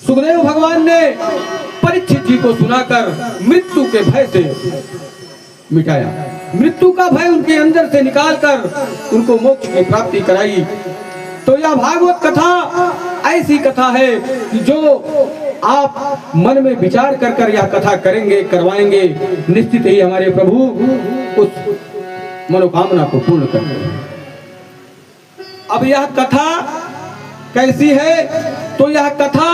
सुखदेव भगवान ने परीक्षित जी को सुनाकर मृत्यु के भय से मिटाया, मृत्यु का भय उनके अंदर से निकालकर उनको मोक्ष की प्राप्ति कराई। तो यह भागवत कथा ऐसी कथा है कि जो आप मन में विचार कर यह कथा करेंगे, करवाएंगे, निश्चित ही हमारे प्रभु उस मनोकामना को पूर्ण करेंगे। अब यह कथा कैसी है? तो यह कथा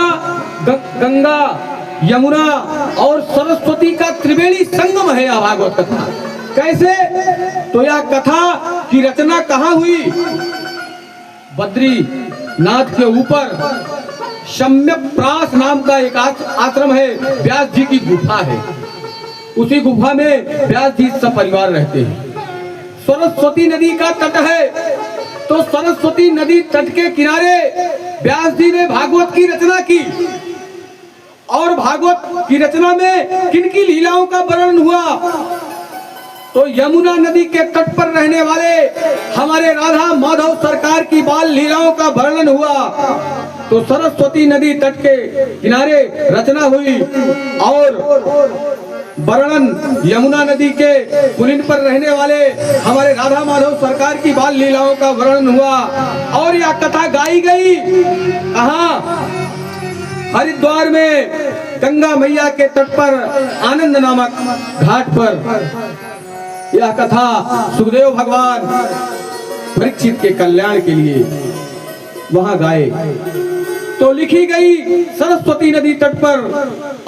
गंगा, यमुना और सरस्वती का त्रिवेणी संगम है। यह भागवत कथा कैसे? तो यह कथा की रचना कहाँ हुई? बद्रीनाथ के ऊपर सम्यक्प्रास नाम का एक आश्रम है, व्यास जी की गुफा है। उसी गुफा में व्यास जी सब परिवार रहते हैं। सरस्वती नदी का तट है, तो सरस्वती नदी तट के किनारे व्यास जी ने भागवत की रचना की। और भागवत की रचना में किनकी लीलाओं का वर्णन हुआ? तो यमुना नदी के तट पर रहने वाले हमारे राधा माधव सरकार की बाल लीलाओं का वर्णन हुआ। तो सरस्वती नदी तट के किनारे रचना हुई और वर्णन यमुना नदी के पुलिन पर रहने वाले हमारे राधा माधव सरकार की बाल लीलाओं का वर्णन हुआ। और यह कथा गाई गई कहाँ? हरिद्वार में गंगा मैया के तट पर आनंद नामक घाट पर यह कथा सुखदेव भगवान परीक्षित के कल्याण के लिए वहां गाए। तो लिखी गई सरस्वती नदी तट पर,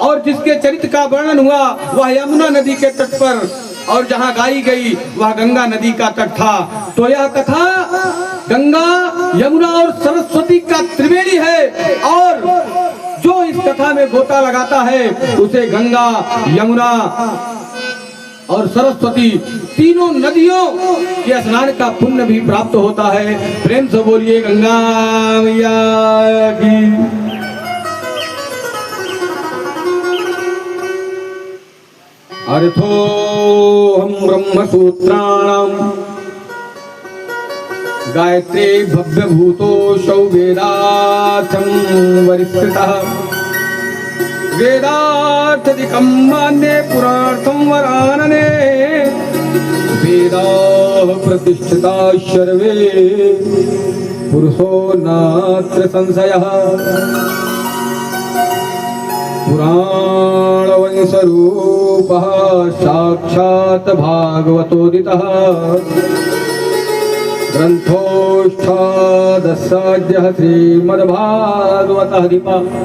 और जिसके चरित्र का वर्णन हुआ वह यमुना नदी के तट पर, और जहां गाई गई वह गंगा नदी का तट था। तो यह कथा गंगा, यमुना और सरस्वती का त्रिवेणी है। और जो इस कथा में गोता लगाता है उसे गंगा, यमुना और सरस्वती तीनों नदियों के स्नान का पुण्य भी प्राप्त होता है। प्रेम से बोलिए गंगा मैया की। अर्थो हम ब्रह्म सूत्राणाम गायत्री भव्य भूतोषौ वेदार्थं वरिष्ठतः वेदार्थदिकं मान्ये पुरार्थं वरानने वेदाः प्रतिष्ठिताः सर्वे पुरुषो नात्र संशयः पुराणवंशरूपः साक्षात् भागवतोदितः ग्रन्थोऽष्टादशाध्यायः श्रीमद्भागवतः दीपः।